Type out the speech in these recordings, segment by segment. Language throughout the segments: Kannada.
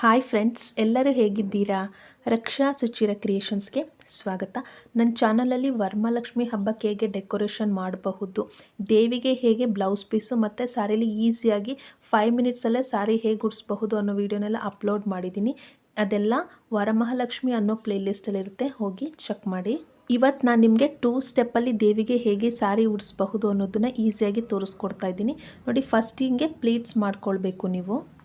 ಹಾಯ್ ಫ್ರೆಂಡ್ಸ್, ಎಲ್ಲರೂ ಹೇಗಿದ್ದೀರಾ? ರಕ್ಷಾ ಸುಚಿರ ಕ್ರಿಯೇಷನ್ಸ್ಗೆ ಸ್ವಾಗತ. ನನ್ನ ಚಾನಲಲ್ಲಿ ವರಮಹಾಲಕ್ಷ್ಮಿ ಹಬ್ಬಕ್ಕೆ ಹೇಗೆ ಡೆಕೋರೇಷನ್ ಮಾಡಬಹುದು, ದೇವಿಗೆ ಹೇಗೆ ಬ್ಲೌಸ್ ಪೀಸು ಮತ್ತು ಸ್ಯಾರಿಲಿ ಈಸಿಯಾಗಿ 5 ಮಿನಿಟ್ಸಲ್ಲೇ ಸ್ಯಾರಿ ಹೇಗೆ ಉಡಿಸ್ಬಹುದು ಅನ್ನೋ ವೀಡಿಯೋನೆಲ್ಲ ಅಪ್ಲೋಡ್ ಮಾಡಿದ್ದೀನಿ. ಅದೆಲ್ಲ ವರಮಹಾಲಕ್ಷ್ಮಿ ಅನ್ನೋ ಪ್ಲೇಲಿಸ್ಟಲ್ಲಿರುತ್ತೆ, ಹೋಗಿ ಚೆಕ್ ಮಾಡಿ. ಇವತ್ತು ನಾನು ನಿಮಗೆ 2 ಸ್ಟೆಪ್ಪಲ್ಲಿ ದೇವಿಗೆ ಹೇಗೆ ಸ್ಯಾರಿ ಉಡಿಸ್ಬಹುದು ಅನ್ನೋದನ್ನು ಈಸಿಯಾಗಿ ತೋರಿಸ್ಕೊಡ್ತಾ ಇದ್ದೀನಿ. ನೋಡಿ, ಫಸ್ಟ್ ಹಿಂಗೆ ಪ್ಲೀಟ್ಸ್ ಮಾಡ್ಕೊಳ್ಬೇಕು.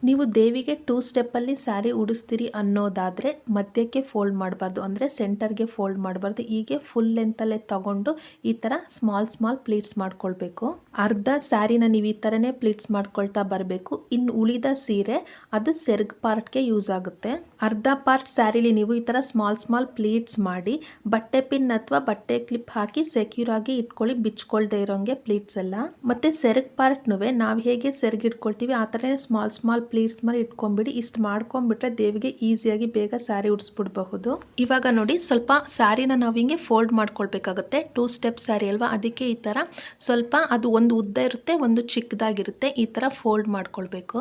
ನೀವು ದೇವಿಗೆ 2 ಸ್ಟೆಪ್ಪಲ್ಲಿ ಸ್ಯಾರಿ ಉಡಿಸ್ತೀರಿ ಅನ್ನೋದಾದರೆ ಮಧ್ಯಕ್ಕೆ ಫೋಲ್ಡ್ ಮಾಡಬಾರ್ದು, ಅಂದರೆ ಸೆಂಟರ್ಗೆ ಫೋಲ್ಡ್ ಮಾಡಬಾರ್ದು. ಹೀಗೆ ಫುಲ್ ಲೆಂತಲ್ಲೇ ತಗೊಂಡು ಈ ಥರ ಸ್ಮಾಲ್ ಪ್ಲೀಟ್ಸ್ ಮಾಡ್ಕೊಳ್ಬೇಕು. ಅರ್ಧ ಸ್ಯಾರಿನ ನೀವು ಈ ಥರನೇ ಪ್ಲೀಟ್ಸ್ ಮಾಡ್ಕೊಳ್ತಾ ಬರಬೇಕು. ಇನ್ನು ಉಳಿದ ಸೀರೆ ಅದು ಸೆರಗ್ ಪಾರ್ಟ್ಗೆ ಯೂಸ್ ಆಗುತ್ತೆ. ಅರ್ಧ ಪಾರ್ಟ್ ಸ್ಯಾರಿಲಿ ನೀವು ಈ ಥರ ಸ್ಮಾಲ್ ಪ್ಲೀಟ್ಸ್ ಮಾಡಿ ಬಟ್ಟೆ ಪಿನ್ ಅಥವಾ ಬಟ್ಟೆ ಕ್ಲಿಪ್ ಹಾಕಿ ಸೆಕ್ಯೂರ್ ಆಗಿ ಇಟ್ಕೊಳ್ಳಿ, ಬಿಚ್ಕೊಳ್ದೆ ಇರೋಂಗೆ ಪ್ಲೀಟ್ಸ್ ಎಲ್ಲ. ಮತ್ತೆ ಸೆರಗ್ ಪಾರ್ಟ್ನೂ ನಾವು ಹೇಗೆ ಸೆರಗ್ ಇಟ್ಕೊಳ್ತೀವಿ ಆ ಥರನೇ ಸ್ಮಾಲ್ ಪ್ಲೀಟ್ಸ್ ಮಾಡಿ ಇಟ್ಕೊಂಡ್ಬಿಡಿ. ಇಷ್ಟು ಮಾಡ್ಕೊಂಡ್ಬಿಟ್ರೆ ದೇವಿಗೆ ಈಸಿಯಾಗಿ ಬೇಗ ಸ್ಯಾರಿ ಉಡಿಸ್ಬಿಡ್ಬಹುದು. ಇವಾಗ ನೋಡಿ, ಸ್ವಲ್ಪ ಸ್ಯಾರಿನ ನಾವು ಹಿಂಗೆ ಫೋಲ್ಡ್ ಮಾಡ್ಕೊಳ್ಬೇಕಾಗುತ್ತೆ. 2 ಸ್ಟೆಪ್ ಸ್ಯಾರಿ ಅಲ್ವಾ, ಅದಕ್ಕೆ ಈ ಥರ ಸ್ವಲ್ಪ ಅದು ಒಂದು ಉದ್ದ ಇರುತ್ತೆ, ಒಂದು ಚಿಕ್ಕದಾಗಿರುತ್ತೆ. ಈ ಥರ ಫೋಲ್ಡ್ ಮಾಡ್ಕೊಳ್ಬೇಕು.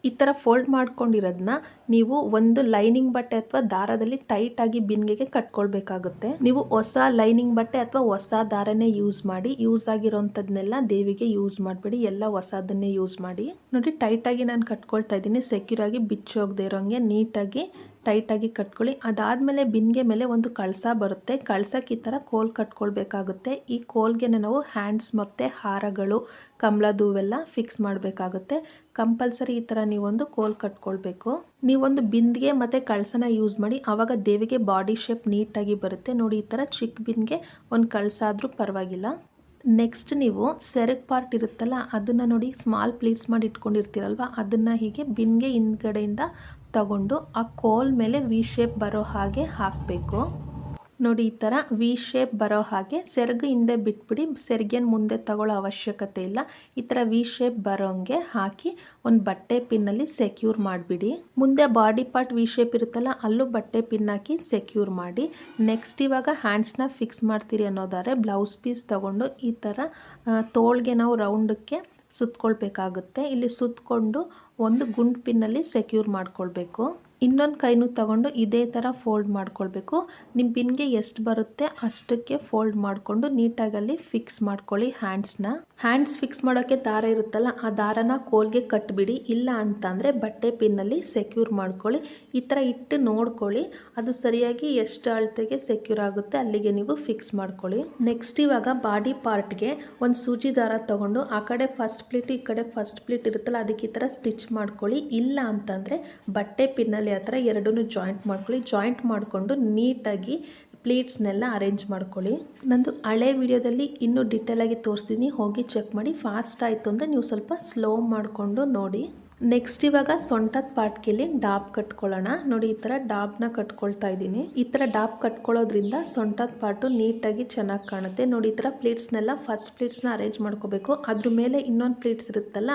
ಈ ಥರ ಫೋಲ್ಡ್ ಮಾಡ್ಕೊಂಡಿರೋದನ್ನ ನೀವು ಒಂದು ಲೈನಿಂಗ್ ಬಟ್ಟೆ ಅಥವಾ ದಾರದಲ್ಲಿ ಟೈಟಾಗಿ ಬಿನ್ಗೆಗೆ ಕಟ್ಕೊಳ್ಬೇಕಾಗುತ್ತೆ. ನೀವು ಹೊಸ ಲೈನಿಂಗ್ ಬಟ್ಟೆ ಅಥವಾ ಹೊಸ ದಾರನೇ ಯೂಸ್ ಮಾಡಿ. ಯೂಸ್ ಆಗಿರೋಂಥದ್ದನ್ನೆಲ್ಲ ದೇವಿಗೆ ಯೂಸ್ ಮಾಡಬೇಡಿ, ಎಲ್ಲ ಹೊಸದನ್ನೇ ಯೂಸ್ ಮಾಡಿ. ನೋಡಿ, ಟೈಟಾಗಿ ನಾನು ಕಟ್ಕೊಳ್ತಾ ಇದ್ದೀನಿ, ಸೆಕ್ಯೂರ್ ಆಗಿ ಬಿಚ್ಚೋಗದೆ ಇರೋಂಗೆ ನೀಟಾಗಿ ಟೈಟಾಗಿ ಕಟ್ಕೊಳ್ಳಿ. ಅದಾದಮೇಲೆ ಬಿನ್ಗೆ ಮೇಲೆ ಒಂದು ಕಳಸ ಬರುತ್ತೆ. ಕಳಸಕ್ಕೆ ಈ ಥರ ಕೋಲ್ ಕಟ್ಕೊಳ್ಬೇಕಾಗುತ್ತೆ. ಈ ಕೋಲ್ಗೆ ನಾವು ಹ್ಯಾಂಡ್ಸ್ ಮತ್ತು ಹಾರಗಳು, ಕಮಲದ ಹೂವೆಲ್ಲ ಫಿಕ್ಸ್ ಮಾಡಬೇಕಾಗುತ್ತೆ. ಕಂಪಲ್ಸರಿ ಈ ಥರ ನೀವೊಂದು ಕೋಲ್ ಕಟ್ಕೊಳ್ಬೇಕು. ನೀವೊಂದು ಬಿಂದಿಗೆ ಮತ್ತು ಕಳಸನ ಯೂಸ್ ಮಾಡಿ, ಆವಾಗ ದೇವಿಗೆ ಬಾಡಿ ಶೇಪ್ ನೀಟಾಗಿ ಬರುತ್ತೆ. ನೋಡಿ, ಈ ಥರ ಚಿಕ್ಕ ಬಿನ್ಗೆ ಒಂದು ಕಳಸ ಆದರೂ ಪರವಾಗಿಲ್ಲ. ನೆಕ್ಸ್ಟ್ ನೀವು ಸೆರಗ್ ಪಾರ್ಟ್ ಇರುತ್ತಲ್ಲ, ಅದನ್ನು ನೋಡಿ ಸ್ಮಾಲ್ ಪ್ಲೀಟ್ಸ್ ಮಾಡಿ ಇಟ್ಕೊಂಡಿರ್ತೀರಲ್ವ, ಅದನ್ನು ಹೀಗೆ ಬಿನ್ಗೆ ಹಿಂದ್ಗಡೆಯಿಂದ ತಗೊಂಡು ಆ ಕೋಲ್ ಮೇಲೆ ವಿ ಶೇಪ್ ಬರೋ ಹಾಗೆ ಹಾಕಬೇಕು. ನೋಡಿ, ಈ ಥರ ವಿ ಶೇಪ್ ಬರೋ ಹಾಗೆ ಸೆರಗು ಹಿಂದೆ ಬಿಟ್ಬಿಡಿ, ಸೆರಗೇನು ಮುಂದೆ ತಗೊಳ್ಳೋ ಅವಶ್ಯಕತೆ ಇಲ್ಲ. ಈ ಥರ ವಿ ಶೇಪ್ ಬರೋಂಗೆ ಹಾಕಿ ಒಂದು ಬಟ್ಟೆ ಪಿನ್ನಲ್ಲಿ ಸೆಕ್ಯೂರ್ ಮಾಡಿಬಿಡಿ. ಮುಂದೆ ಬಾಡಿ ಪಾರ್ಟ್ ವಿ ಶೇಪ್ ಇರುತ್ತಲ್ಲ, ಅಲ್ಲೂ ಬಟ್ಟೆ ಪಿನ್ ಹಾಕಿ ಸೆಕ್ಯೂರ್ ಮಾಡಿ. ನೆಕ್ಸ್ಟ್ ಇವಾಗ ಹ್ಯಾಂಡ್ಸ್ನ ಫಿಕ್ಸ್ ಮಾಡ್ತೀರಿ ಅನ್ನೋದಾದರೆ ಬ್ಲೌಸ್ ಪೀಸ್ ತಗೊಂಡು ಈ ಥರ ತೋಳ್ಗೆ ನಾವು ರೌಂಡಕ್ಕೆ ಸುತ್ಕೊಳ್ಬೇಕಾಗುತ್ತೆ. ಇಲ್ಲಿ ಸುತ್ತಕೊಂಡು ಒಂದು ಗುಂಡು ಪಿನ್ನಲ್ಲಿ ಸೆಕ್ಯೂರ್ ಮಾಡ್ಕೊಳ್ಬೇಕು. ಇನ್ನೊಂದು ಕೈನೂ ತಗೊಂಡು ಇದೇ ಥರ ಫೋಲ್ಡ್ ಮಾಡ್ಕೊಳ್ಬೇಕು. ನಿಮ್ಮ ಪಿನ್ಗೆ ಎಷ್ಟು ಬರುತ್ತೆ ಅಷ್ಟಕ್ಕೆ ಫೋಲ್ಡ್ ಮಾಡಿಕೊಂಡು ನೀಟಾಗಿ ಅಲ್ಲಿ ಫಿಕ್ಸ್ ಮಾಡ್ಕೊಳ್ಳಿ ಹ್ಯಾಂಡ್ಸ್ ಫಿಕ್ಸ್ ಮಾಡೋಕ್ಕೆ ದಾರ ಇರುತ್ತಲ್ಲ, ಆ ದಾರನ ಕೋಲ್ಗೆ ಕಟ್ಬಿಡಿ. ಇಲ್ಲ ಅಂತಂದರೆ ಬಟ್ಟೆ ಪಿನ್ನಲ್ಲಿ ಸೆಕ್ಯೂರ್ ಮಾಡ್ಕೊಳ್ಳಿ. ಈ ಥರ ಇಟ್ಟು ನೋಡ್ಕೊಳ್ಳಿ, ಅದು ಸರಿಯಾಗಿ ಎಷ್ಟು ಅಳತೆಗೆ ಸೆಕ್ಯೂರ್ ಆಗುತ್ತೆ ಅಲ್ಲಿಗೆ ನೀವು ಫಿಕ್ಸ್ ಮಾಡ್ಕೊಳ್ಳಿ. ನೆಕ್ಸ್ಟ್ ಇವಾಗ ಬಾಡಿ ಪಾರ್ಟ್ಗೆ ಒಂದು ಸೂಜಿ ದಾರ ತಗೊಂಡು ಆ ಕಡೆ ಫಸ್ಟ್ ಪ್ಲೀಟ್ ಈ ಕಡೆ ಫಸ್ಟ್ ಪ್ಲೀಟ್ ಇರುತ್ತಲ್ಲ, ಅದಕ್ಕೆ ಈ ಥರ ಸ್ಟಿಚ್ ಮಾಡ್ಕೊಳ್ಳಿ. ಇಲ್ಲ ಅಂತಂದರೆ ಬಟ್ಟೆ ಪಿನ್ನಲ್ಲಿ ಆ ಥರ ಎರಡನ್ನೂ ಜಾಯಿಂಟ್ ಮಾಡ್ಕೊಳ್ಳಿ. ಜಾಯಿಂಟ್ ಮಾಡಿಕೊಂಡು ನೀಟಾಗಿ ಪ್ಲೀಟ್ಸ್ನೆಲ್ಲ ಅರೇಂಜ್ ಮಾಡ್ಕೊಳ್ಳಿ. ನಂದು ಹಳೆ ವಿಡಿಯೋದಲ್ಲಿ ಇನ್ನೂ ಡಿಟೇಲಾಗಿ ತೋರಿಸ್ತೀನಿ, ಹೋಗಿ ಚೆಕ್ ಮಾಡಿ. ಫಾಸ್ಟ್ ಆಯಿತು ಅಂದರೆ ನೀವು ಸ್ವಲ್ಪ ಸ್ಲೋ ಮಾಡಿಕೊಂಡು ನೋಡಿ. ನೆಕ್ಸ್ಟ್ ಇವಾಗ ಸೊಂಟದ ಪಾರ್ಟ್ಗೆ ಇಲ್ಲಿ ಡಾಬ್ ಕಟ್ಕೊಳ್ಳೋಣ. ನೋಡಿ, ಈ ಥರ ಡಾಬ್ನ ಕಟ್ಕೊಳ್ತಾ ಇದ್ದೀನಿ. ಈ ಥರ ಡಾಬ್ ಕಟ್ಕೊಳ್ಳೋದ್ರಿಂದ ಸೊಂಟದ ಪಾರ್ಟು ನೀಟಾಗಿ ಚೆನ್ನಾಗಿ ಕಾಣುತ್ತೆ. ನೋಡಿ, ಈ ಥರ ಪ್ಲೀಟ್ಸ್ನೆಲ್ಲ ಫಸ್ಟ್ ಪ್ಲೀಟ್ಸ್ನ ಅರೇಂಜ್ ಮಾಡ್ಕೋಬೇಕು. ಅದ್ರ ಮೇಲೆ ಇನ್ನೊಂದು ಪ್ಲೀಟ್ಸ್ ಇರುತ್ತಲ್ಲ,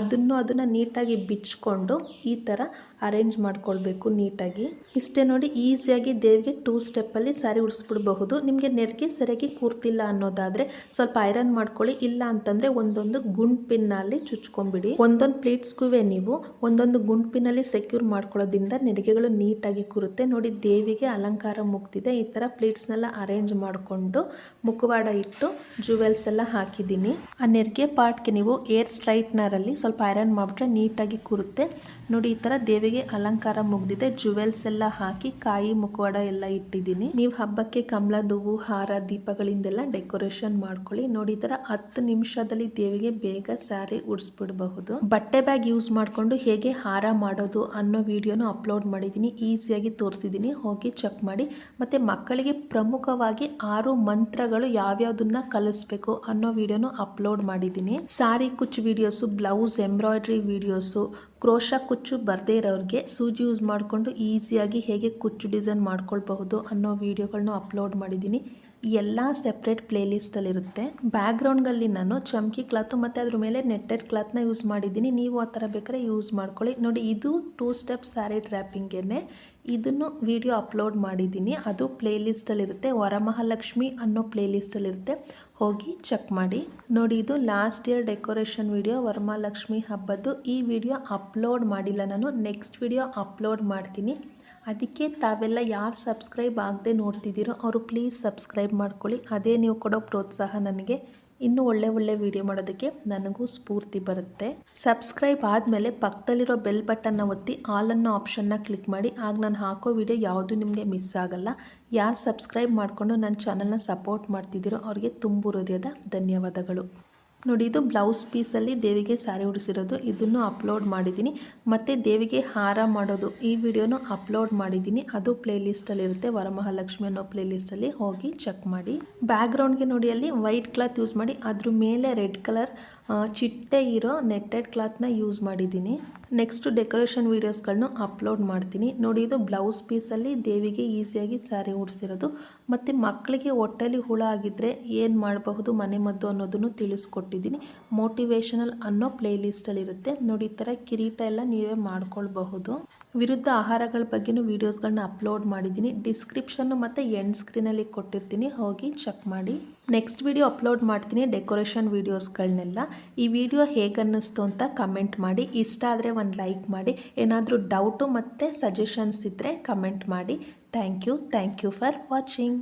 ಅದನ್ನು ನೀಟಾಗಿ ಬಿಚ್ಕೊಂಡು ಈ ಥರ ಅರೇಂಜ್ ಮಾಡ್ಕೊಳ್ಬೇಕು ನೀಟಾಗಿ. ಇಷ್ಟೇ ನೋಡಿ, ಈಸಿಯಾಗಿ ದೇವಿಗೆ 2 ಸ್ಟೆಪ್ಪಲ್ಲಿ ಸ್ಯಾರಿ ಉಡಿಸ್ಬಿಡ್ಬಹುದು. ನಿಮಗೆ ನೆರಿಗೆ ಸರಿಯಾಗಿ ಕೂರ್ತಿಲ್ಲ ಅನ್ನೋದಾದರೆ ಸ್ವಲ್ಪ ಐರನ್ ಮಾಡ್ಕೊಳ್ಳಿ. ಇಲ್ಲ ಅಂತಂದರೆ ಒಂದೊಂದು ಗುಂಡು ಪಿನ್ನಲ್ಲಿ ಚುಚ್ಕೊಂಡ್ಬಿಡಿ. ಒಂದೊಂದು ಪ್ಲೀಟ್ಸ್ಗೂ ನೀವು ಒಂದೊಂದು ಗುಂಡು ಪಿನ್ನಲ್ಲಿ ಸೆಕ್ಯೂರ್ ಮಾಡ್ಕೊಳ್ಳೋದ್ರಿಂದ ನೆರಿಗೆಗಳು ನೀಟಾಗಿ ಕೂರುತ್ತೆ. ನೋಡಿ, ದೇವಿಗೆ ಅಲಂಕಾರ ಮುಗ್ದಿದೆ. ಈ ಥರ ಪ್ಲೀಟ್ಸ್ನೆಲ್ಲ ಅರೇಂಜ್ ಮಾಡಿಕೊಂಡು ಮುಖವಾಡ ಇಟ್ಟು ಜುವೆಲ್ಸ್ ಎಲ್ಲ ಹಾಕಿದ್ದೀನಿ. ಆ ನೆರಿಗೆ ಪಾರ್ಟ್ಗೆ ನೀವು ಏರ್ ಸ್ಟ್ರೈಟ್ನರಲ್ಲಿ ಸ್ವಲ್ಪ ಐರನ್ ಮಾಡಿಬಿಟ್ರೆ ನೀಟಾಗಿ ಕೂರುತ್ತೆ. ನೋಡಿ, ಈ ಥರ ದೇವಿಗೆ ಅಲಂಕಾರ ಮುಗ್ದಿದೆ. ಜುವೆಲ್ಸ್ ಎಲ್ಲ ಹಾಕಿ ಕಾಯಿ ಮುಖವಾಡ ಎಲ್ಲ ಇಟ್ಟಿದ್ದೀನಿ. ನೀವು ಹಬ್ಬಕ್ಕೆ ಕಮಲದ ಹೂವು, ಹಾರ, ದೀಪಗಳಿಂದೆಲ್ಲ ಡೆಕೋರೇಷನ್ ಮಾಡ್ಕೊಳ್ಳಿ. ನೋಡಿ, ಈ ಥರ 10 ನಿಮಿಷದಲ್ಲಿ ದೇವಿಗೆ ಬೇಗ ಸ್ಯಾರಿ ಉಡಿಸ್ಬಿಡಬಹುದು. ಬಟ್ಟೆ ಬ್ಯಾಗ್ ಯೂಸ್ ಮಾಡಿಕೊಂಡು ಹೇಗೆ ಹಾರ ಮಾಡೋದು ಅನ್ನೋ ವಿಡಿಯೋನು ಅಪ್ಲೋಡ್ ಮಾಡಿದ್ದೀನಿ, ಈಸಿಯಾಗಿ ತೋರಿಸಿದ್ದೀನಿ, ಹೋಗಿ ಚೆಕ್ ಮಾಡಿ. ಮತ್ತು ಮಕ್ಕಳಿಗೆ ಪ್ರಮುಖವಾಗಿ 6 ಮಂತ್ರಗಳು ಯಾವ್ಯಾವುದನ್ನ ಕಲಿಸ್ಬೇಕು ಅನ್ನೋ ವಿಡಿಯೋನು ಅಪ್ಲೋಡ್ ಮಾಡಿದ್ದೀನಿ. ಸಾರಿ ಕುಚ್ಚು videos, blouse embroidery videos, crochet ಕುಚ್ಚು ಬರದೇ ಇರೋರಿಗೆ ಸೂಜಿ ಯೂಸ್ ಮಾಡಿಕೊಂಡು ಈಸಿಯಾಗಿ ಹೇಗೆ ಕುಚ್ಚು ಡಿಸೈನ್ ಮಾಡ್ಕೊಳ್ಬಹುದು ಅನ್ನೋ ವಿಡಿಯೋಗಳನ್ನ ಅಪ್ಲೋಡ್ ಮಾಡಿದ್ದೀನಿ. ಎಲ್ಲ ಸೆಪ್ರೇಟ್ ಪ್ಲೇಲಿಸ್ಟಲ್ಲಿರುತ್ತೆ. ಬ್ಯಾಕ್ಗ್ರೌಂಡ್ನಲ್ಲಿ ನಾನು ಚಮ್ಕಿ ಕ್ಲಾತು ಮತ್ತು ಅದ್ರ ಮೇಲೆ ನೆಟ್ಟೆಡ್ ಕ್ಲಾತ್ನ ಯೂಸ್ ಮಾಡಿದ್ದೀನಿ. ನೀವು ಆ ಥರ ಬೇಕಾದ್ರೆ ಯೂಸ್ ಮಾಡ್ಕೊಳ್ಳಿ. ನೋಡಿ, ಇದು 2 ಸ್ಟೆಪ್ ಸ್ಯಾರಿ ಡ್ರ್ಯಾಪಿಂಗೇನೆ. ಇದನ್ನು ವಿಡಿಯೋ ಅಪ್ಲೋಡ್ ಮಾಡಿದ್ದೀನಿ. ಅದು ಪ್ಲೇಲಿಸ್ಟಲ್ಲಿರುತ್ತೆ. ವರಮಹಾಲಕ್ಷ್ಮಿ ಅನ್ನೋ ಪ್ಲೇಲಿಸ್ಟಲ್ಲಿರುತ್ತೆ, ಹೋಗಿ ಚೆಕ್ ಮಾಡಿ. ನೋಡಿ, ಇದು last year decoration video, Varamahalakshmi ಹಬ್ಬದ್ದು. ಈ ವಿಡಿಯೋ ಅಪ್ಲೋಡ್ ಮಾಡಿಲ್ಲ ನಾನು, ನೆಕ್ಸ್ಟ್ ವಿಡಿಯೋ ಅಪ್ಲೋಡ್ ಮಾಡ್ತೀನಿ. ಅದಕ್ಕೆ ತಾವೆಲ್ಲ ಯಾರು ಸಬ್ಸ್ಕ್ರೈಬ್ ಆಗದೆ ನೋಡ್ತಿದ್ದೀರೋ ಅವರು ಪ್ಲೀಸ್ ಸಬ್ಸ್ಕ್ರೈಬ್ ಮಾಡ್ಕೊಳ್ಳಿ. ಅದೇ ನೀವು ಕೊಡೋ ಪ್ರೋತ್ಸಾಹ ನನಗೆ ಇನ್ನೂ ಒಳ್ಳೆ ವಿಡಿಯೋ ಮಾಡೋದಕ್ಕೆ ನನಗೂ ಸ್ಫೂರ್ತಿ ಬರುತ್ತೆ. ಸಬ್ಸ್ಕ್ರೈಬ್ ಆದಮೇಲೆ ಪಕ್ಕದಲ್ಲಿರೋ ಬೆಲ್ ಬಟನ್ನ ಒತ್ತಿ ಆಲ್ ಅನ್ನೋ ಆಪ್ಷನ್ನ ಕ್ಲಿಕ್ ಮಾಡಿ. ಆಗ ನಾನು ಹಾಕೋ ವಿಡಿಯೋ ಯಾವುದು ನಿಮಗೆ ಮಿಸ್ ಆಗಲ್ಲ. ಯಾರು ಸಬ್ಸ್ಕ್ರೈಬ್ ಮಾಡಿಕೊಂಡು ನನ್ನ ಚಾನಲ್ನ ಸಪೋರ್ಟ್ ಮಾಡ್ತಿದ್ದೀರೋ ಅವ್ರಿಗೆ ತುಂಬು ಹೃದಯದ ಧನ್ಯವಾದಗಳು. ನೋಡಿ, ಇದು ಬ್ಲೌಸ್ ಪೀಸಲ್ಲಿ ದೇವಿಗೆ ಸ್ಯಾರಿ ಉಡಿಸಿರೋದು. ಇದನ್ನು ಅಪ್ಲೋಡ್ ಮಾಡಿದ್ದೀನಿ. ಮತ್ತು ದೇವಿಗೆ ಹಾರ ಮಾಡೋದು ಈ ವಿಡಿಯೋನು ಅಪ್ಲೋಡ್ ಮಾಡಿದ್ದೀನಿ. ಅದು ಪ್ಲೇಲಿಸ್ಟಲ್ಲಿರುತ್ತೆ, ವರಮಹಾಲಕ್ಷ್ಮಿ ಅನ್ನೋ ಪ್ಲೇಲಿಸ್ಟಲ್ಲಿ, ಹೋಗಿ ಚೆಕ್ ಮಾಡಿ. ಬ್ಯಾಕ್ಗ್ರೌಂಡ್ಗೆ ನೋಡಿ, ಅಲ್ಲಿ ವೈಟ್ ಕ್ಲಾತ್ ಯೂಸ್ ಮಾಡಿ ಅದ್ರ ಮೇಲೆ ರೆಡ್ ಕಲರ್ ಚಿಟ್ಟೆ ಇರೋ ನೆಟ್ಟೆಡ್ ಕ್ಲಾತ್ನ ಯೂಸ್ ಮಾಡಿದ್ದೀನಿ. ನೆಕ್ಸ್ಟು ಡೆಕೋರೇಷನ್ ವೀಡಿಯೋಸ್ಗಳನ್ನೂ ಅಪ್ಲೋಡ್ ಮಾಡ್ತೀನಿ. ನೋಡಿ, ಇದು ಬ್ಲೌಸ್ ಪೀಸಲ್ಲಿ ದೇವಿಗೆ ಈಸಿಯಾಗಿ ಸ್ಯಾರಿ ಉಡಿಸಿರೋದು. ಮತ್ತು ಮಕ್ಕಳಿಗೆ ಹೊಟ್ಟೆಲಿ ಹುಳ ಆಗಿದ್ದರೆ ಏನು ಮಾಡಬಹುದು ಮನೆ ಮದ್ದು ಅನ್ನೋದನ್ನು ತಿಳಿಸ್ಕೊಟ್ಟಿದ್ದೀನಿ. ಮೋಟಿವೇಶನಲ್ ಅನ್ನೋ ಪ್ಲೇಲಿಸ್ಟಲ್ಲಿರುತ್ತೆ. ನೋಡಿ, ಈ ಥರ ಕಿರೀಟ ಎಲ್ಲ ನೀವೇ ಮಾಡ್ಕೊಳ್ಬಹುದು. ವಿರುದ್ಧ ಆಹಾರಗಳ ಬಗ್ಗೆನೂ ವೀಡಿಯೋಸ್ಗಳನ್ನ ಅಪ್ಲೋಡ್ ಮಾಡಿದ್ದೀನಿ. ಡಿಸ್ಕ್ರಿಪ್ಷನ್ನು ಮತ್ತು ಎಂಡ್ ಸ್ಕ್ರೀನಲ್ಲಿ ಕೊಟ್ಟಿರ್ತೀನಿ, ಹೋಗಿ ಚೆಕ್ ಮಾಡಿ. ನೆಕ್ಸ್ಟ್ ವಿಡಿಯೋ ಅಪ್ಲೋಡ್ ಮಾಡ್ತೀನಿ ಡೆಕೋರೇಷನ್ ವೀಡಿಯೋಸ್ಗಳನ್ನೆಲ್ಲ. ಈ ವಿಡಿಯೋ ಹೇಗನ್ನಿಸ್ತು ಅಂತ ಕಮೆಂಟ್ ಮಾಡಿ. ಇಷ್ಟ ಆದರೆ ಒಂದು ಲೈಕ್ ಮಾಡಿ. ಏನಾದರೂ ಡೌಟು ಮತ್ತು ಸಜೆಷನ್ಸ್ ಇದ್ದರೆ ಕಮೆಂಟ್ ಮಾಡಿ. Thank you for watching.